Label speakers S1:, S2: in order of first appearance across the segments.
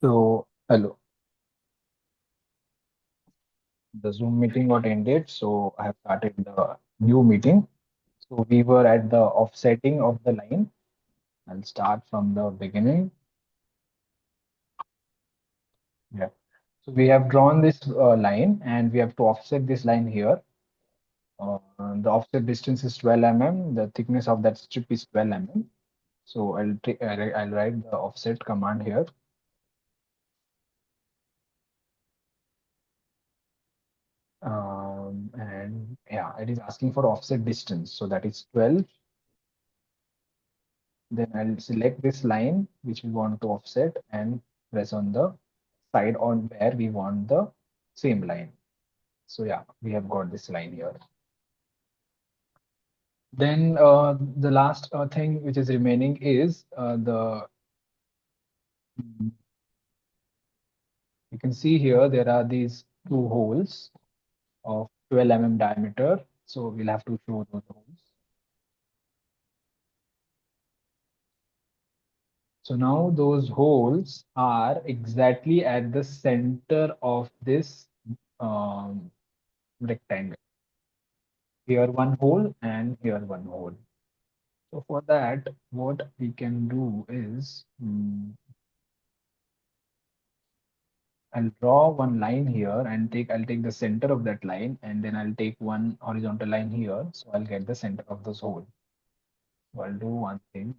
S1: Hello. The Zoom meeting got ended, so I have started the new meeting. So we were at the offsetting of the line. I'll start from the beginning. Yeah. So we have drawn this line and we have to offset this line here. The offset distance is 12 mm. The thickness of that strip is 12 mm. So I'll write the offset command here. And yeah, it is asking for offset distance. So that is 12. Then I'll select this line which we want to offset and press on the side on where we want the same line. So yeah, we have got this line here. Then the last thing which is remaining is you can see here there are these two holes of 12 mm diameter. So we'll have to show those holes. So now those holes are exactly at the center of this um, rectangle. Here one hole and here one hole. So for that, what we can do is I'll draw one line here and I'll take the center of that line and then I'll take one horizontal line here. So I'll get the center of this hole. So I'll do one thing.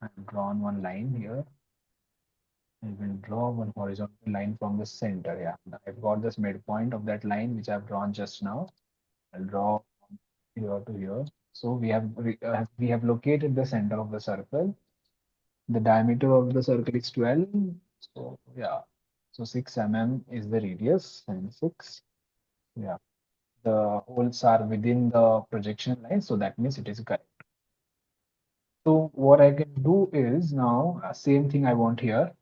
S1: I've drawn one line here. I will draw one horizontal line from the center. Yeah, I've got this midpoint of that line which I've drawn just now. I'll draw from here to here. So we have located the center of the circle. The diameter of the circle is 12. So yeah. So 6 mm is the radius and 6. Yeah. The holes are within the projection line. So that means it is correct. So what I can do is now same thing I want here.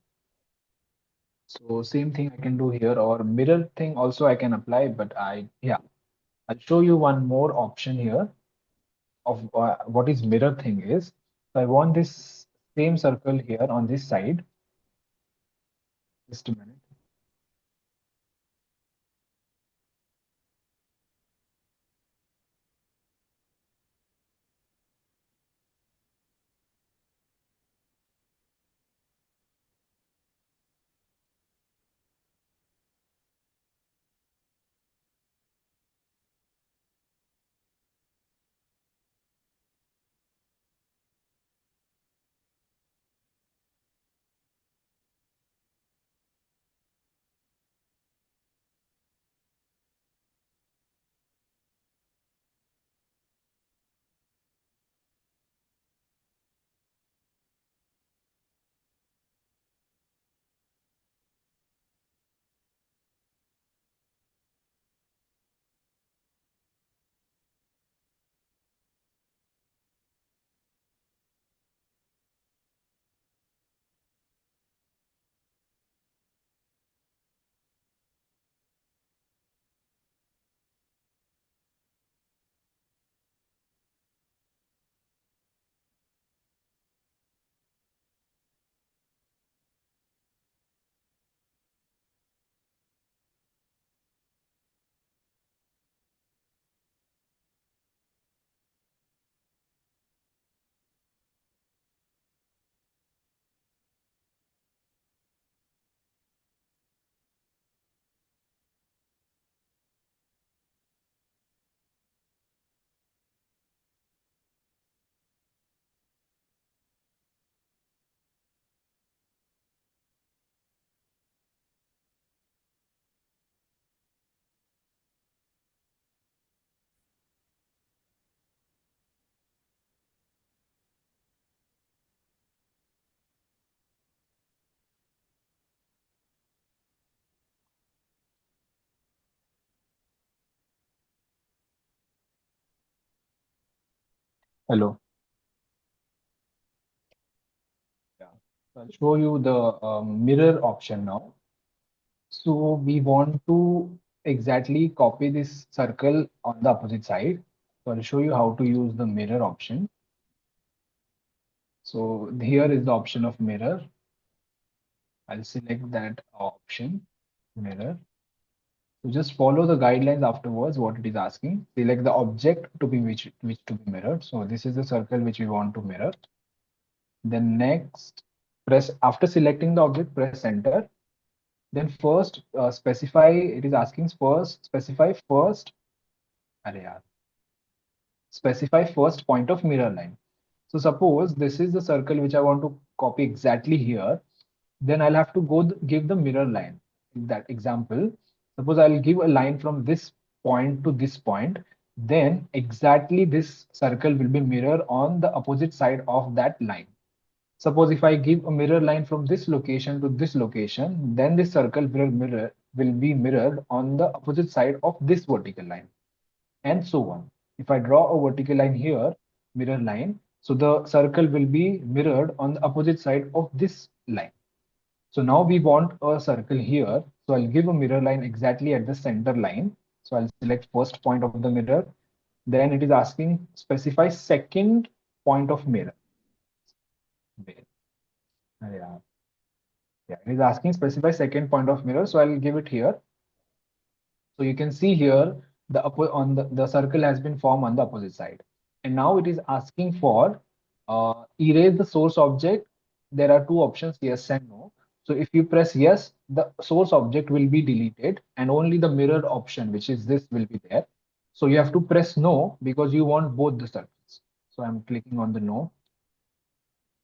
S1: So same thing I can do here or mirror thing also I can apply. But I'll show you one more option here of what is mirror thing is. So I want this same circle here on this side. Just a minute. Hello. Yeah. So I'll show you the mirror option now. So we want to exactly copy this circle on the opposite side. So I'll show you how to use the mirror option. So here is the option of mirror. I'll select that option, mirror. So just follow the guidelines afterwards, what it is asking. Select the object to be which to be mirrored. So this is the circle which we want to mirror. Then next, press after selecting the object, press enter. Then first specify, it is asking first, specify first, arey yaar, specify first point of mirror line. So suppose this is the circle which I want to copy exactly here, then I'll have to give the mirror line. In that example, suppose I'll give a line from this point to this point, then exactly this circle will be mirror on the opposite side of that line. Suppose if I give a mirror line from this location to this location, then this circle will be mirrored on the opposite side of this vertical line, and so on. If I draw a vertical line here, mirror line, so the circle will be mirrored on the opposite side of this line. So now we want a circle here. So I'll give a mirror line exactly at the center line. So I'll select first point of the mirror. Then it is asking specify second point of mirror. Where? Yeah, yeah, it is asking specify second point of mirror. So I'll give it here. So you can see here the circle has been formed on the opposite side. And now it is asking for erase the source object. There are two options, yes and no. So if you press yes, the source object will be deleted and only the mirrored option, which is this, will be there. So you have to press no because you want both the circles. So I'm clicking on the no.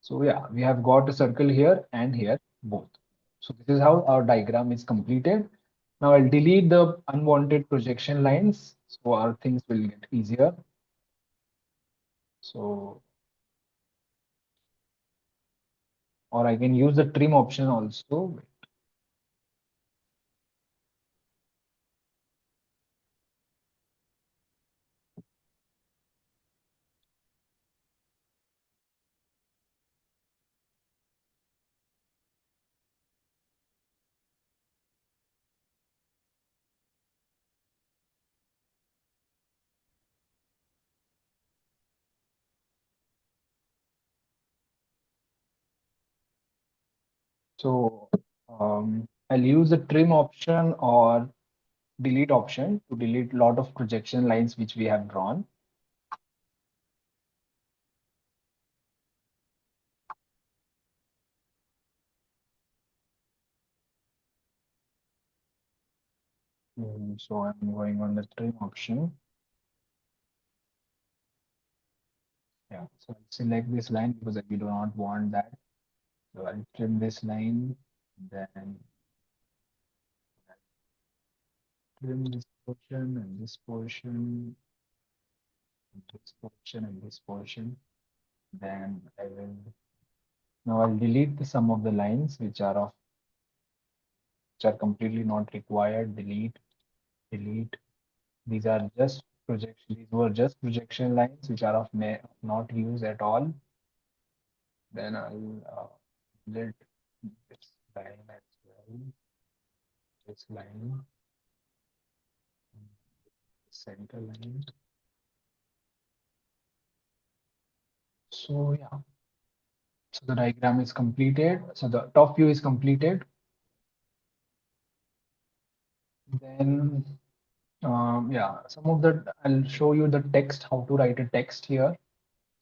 S1: So yeah, we have got a circle here and here both. So this is how our diagram is completed. Now I'll delete the unwanted projection lines so our things will get easier. So, or I can use the trim option also. So I'll use the trim option or delete option to delete a lot of projection lines which we have drawn. So I'm going on the trim option. Yeah, so I'll select this line because we do not want that. So I'll trim this line, then trim this portion and this portion, and this portion and this portion. Then I will now I'll delete the some of the lines which are completely not required. Delete, delete. These are just projection. These were just projection lines which are of not use at all. Then I'll delete this line as well. This line, center line. So yeah. So the diagram is completed. So the top view is completed. Then yeah, some of the I'll show you the text, how to write a text here.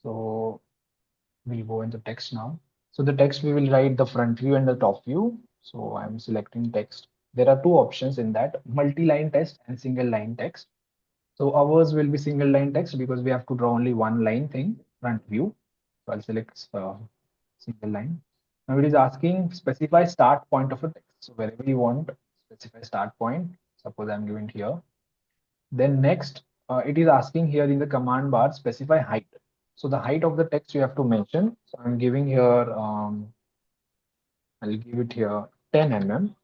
S1: So we'll go into text now. So the text we will write the front view and the top view. So I'm selecting text. There are two options in that, multi-line text and single line text. So ours will be single line text because we have to draw only one line thing, front view. So I'll select single line. Now it is asking specify start point of a text. So wherever you want, specify start point. Suppose I'm giving here. Then next, it is asking here in the command bar, specify height. So the height of the text you have to mention. So I'm giving here, I'll give it here 10 mm.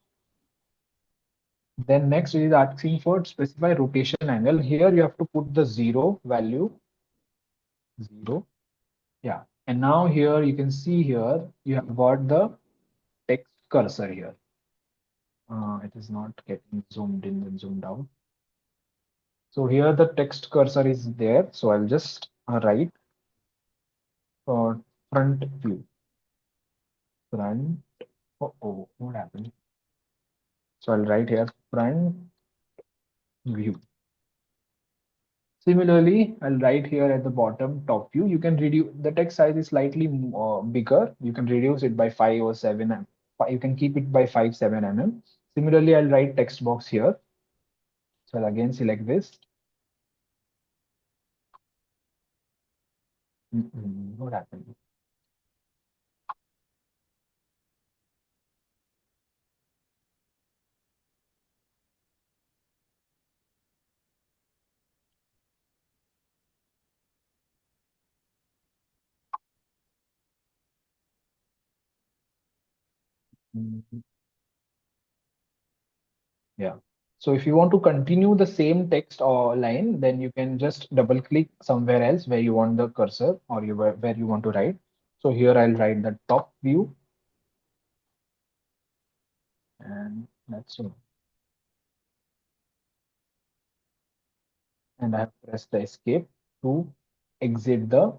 S1: Then next it is asking for specify rotation angle. Here you have to put the zero value, zero. Yeah. And now here you can see here, you have got the text cursor here. It is not getting zoomed in and zoomed out. So here the text cursor is there. So I'll just write front view, front Oh, what happened? So I'll write here front view. Similarly, I'll write here at the bottom top view. You can reduce the text size is slightly bigger. You can reduce it by 5 or 7 You can keep it by 5, 7 mm. Similarly, I'll write text box here. So I'll again select this. What happened? Mm, Yeah. So if you want to continue the same text or line, then you can just double click somewhere else where you want the cursor or where you want to write. So here I'll write the top view and that's all. And I have pressed the escape to exit the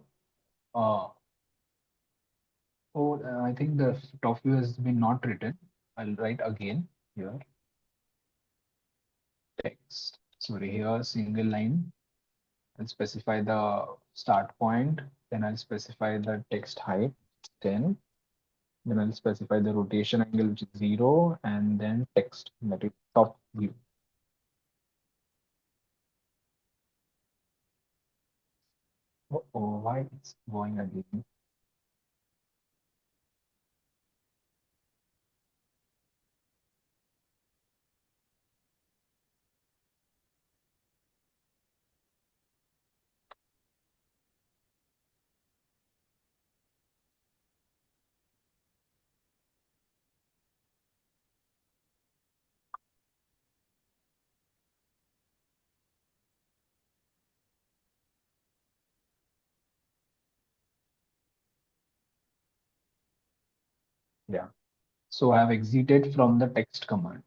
S1: I think the top view has been not written. I'll write again here text. Sorry, here single line. I'll specify the start point, then I'll specify the text height 10, then I'll specify the rotation angle which is 0, and then text that is top view. Why it's going again? Yeah. So I have exited from the text command.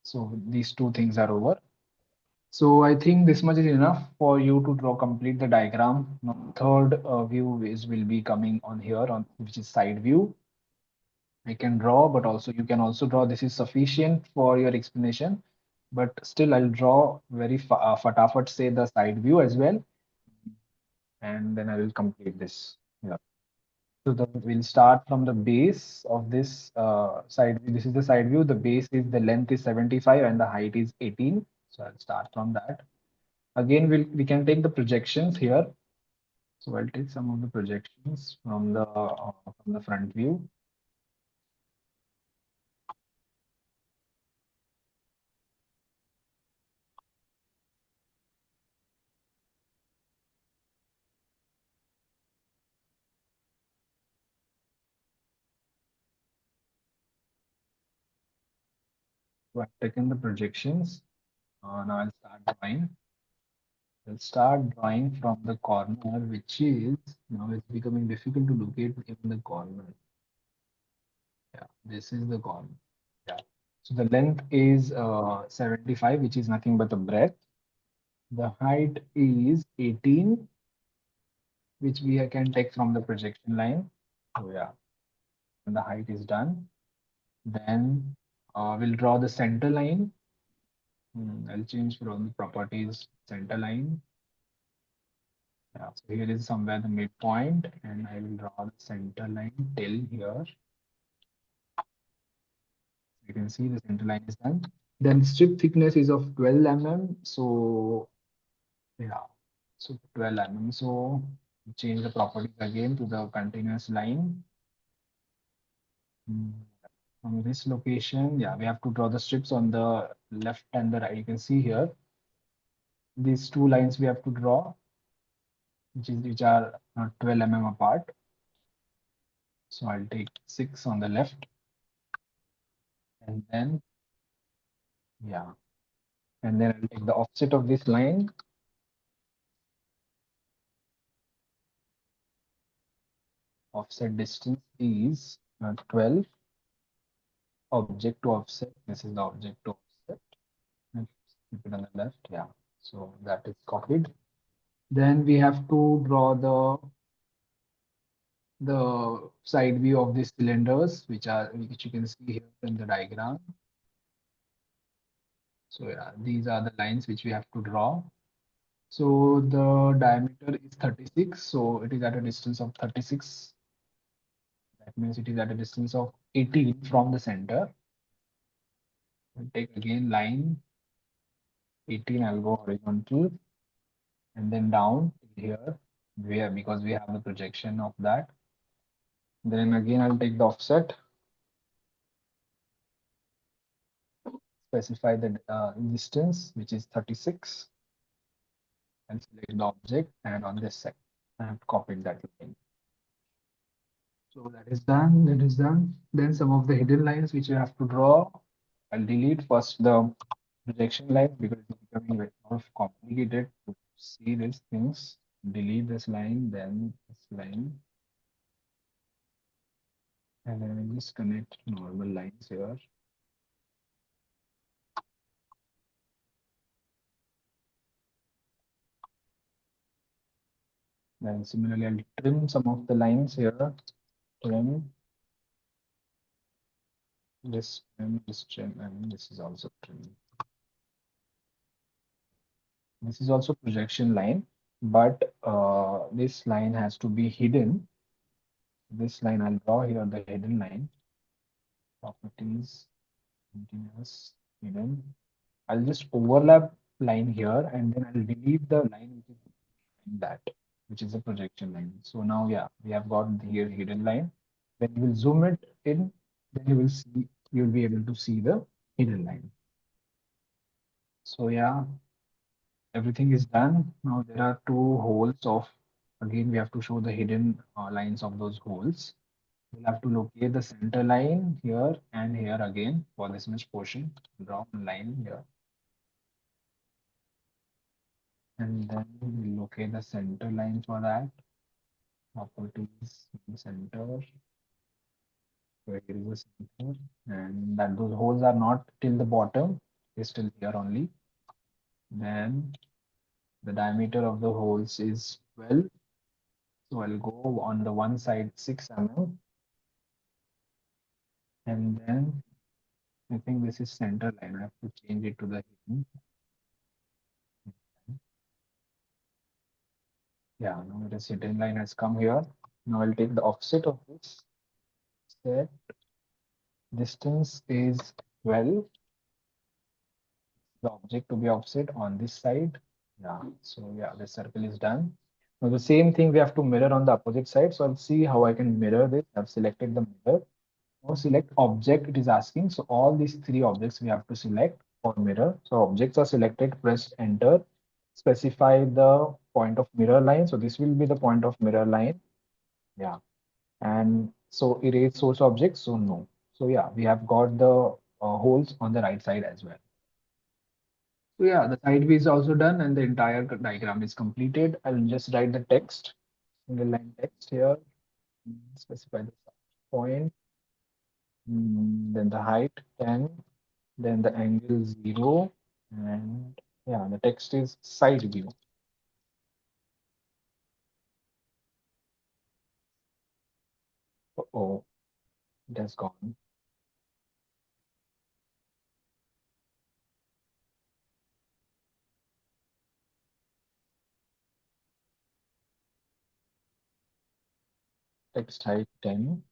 S1: So these two things are over. So I think this much is enough for you to draw complete the diagram. Now, third view is will be coming on here on which is side view. I can draw, but also you can also draw. This is sufficient for your explanation, but still I'll draw very fatafat say the side view as well, and then I will complete this. Yeah. So we'll start from the base of this side view. This is the side view. The base is the length is 75 and the height is 18. So I'll start from that. Again, we can take the projections here. So I'll take some of the projections from the front view. So I've taken the projections. Now I'll start drawing. I'll start drawing from the corner, which is now it's becoming difficult to locate even the corner. Yeah, this is the corner. Yeah. So the length is 75, which is nothing but the breadth. The height is 18, which we can take from the projection line. So yeah, and the height is done. Then we'll draw the center line. I'll change from the properties center line. Yeah, so here is somewhere the midpoint, and I will draw the center line till here. You can see the center line is done. Then strip thickness is of 12 mm. So yeah, so 12 mm. So change the properties again to the continuous line. Mm, From this location, yeah, we have to draw the strips on the left and the right. You can see here these two lines we have to draw, which are 12 mm apart. So I'll take 6 on the left, and then yeah, and then I'll take the offset of this line. Offset distance is 12. Object to offset. This is the object to offset. Let's keep it on the left. Yeah. So that is copied. Then we have to draw the the side view of these cylinders, which you can see here in the diagram. So yeah, these are the lines which we have to draw. So the diameter is 36, so it is at a distance of 36. That means it is at a distance of 18 from the center. I'll take again line 18, I'll go horizontal and then down here, where because we have the projection of that. Then again I'll take the offset, specify the distance, which is 36, and select the object, and on this side I have copied that line. So that is done, that is done. Then some of the hidden lines which you have to draw, I'll delete first the projection line because it's becoming very more complicated to see these things. Delete this line, then this line, and then I just connect normal lines here. Then similarly, I'll trim some of the lines here. Trim this trim, and this is also trim. This is also projection line, but this line has to be hidden. This line I'll draw here the hidden line. Properties, continuous, hidden. I'll just overlap line here, and then I'll delete the line which is behind that, which is a projection line. So now, yeah, we have got here hidden line. When you will zoom it in, then you'll be able to see the hidden line. So yeah, everything is done. Now there are two holes of, again, we have to show the hidden lines of those holes. We'll have to locate the center line here and here again for this much portion. Draw a line here. And then we'll locate the center line for that. Properties, center. So here is the center. And that those holes are not till the bottom, they're still here only. Then the diameter of the holes is 12. So I'll go on the one side 6 mm. And then I think this is center line. I have to change it to the hidden. Yeah, now the hidden line has come here. Now I'll take the offset of this. Set distance is 12. The object to be offset on this side. Yeah, so yeah, the circle is done. Now the same thing we have to mirror on the opposite side. So I'll see how I can mirror this. I've selected the mirror. Now select object, it is asking. So all these three objects we have to select for mirror. So objects are selected, press enter, specify the point of mirror line. So this will be the point of mirror line. Yeah. And so erase source object. So no. So yeah, we have got the holes on the right side as well. So yeah, the side view is also done and the entire diagram is completed. I will just write the text, single line text here, specify the point, then the height 10, then the angle 0, and yeah, the text is side view. Oh, it has gone. Text height 10,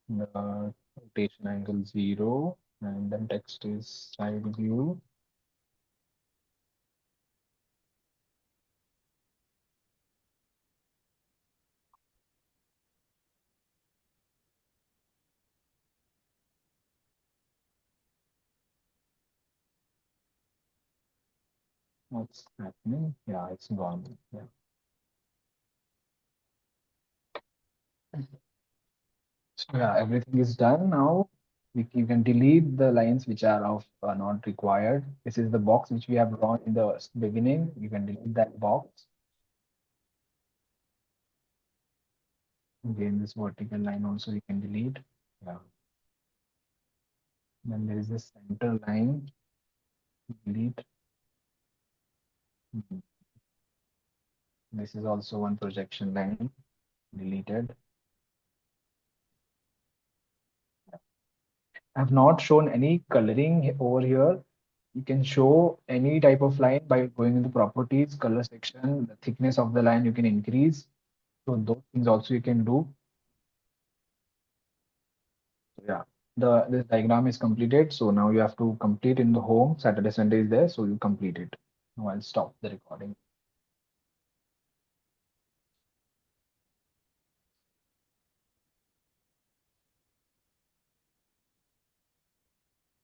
S1: the rotation angle 0, and then text is side view. What's happening? Yeah, it's gone. Yeah. So yeah, everything is done now. You can delete the lines which are of not required. This is the box which we have drawn in the beginning. You can delete that box. Again, this vertical line also you can delete. Yeah. Then there is this center line. Delete. Mhm. This is also one projection line. Deleted. I have not shown any coloring over here. You can show any type of line by going into properties, color section, the thickness of the line you can increase. So those things also you can do. So yeah, the this diagram is completed. So now you have to complete in the home. Saturday, Sunday is there, so you complete it. Now I'll stop the recording.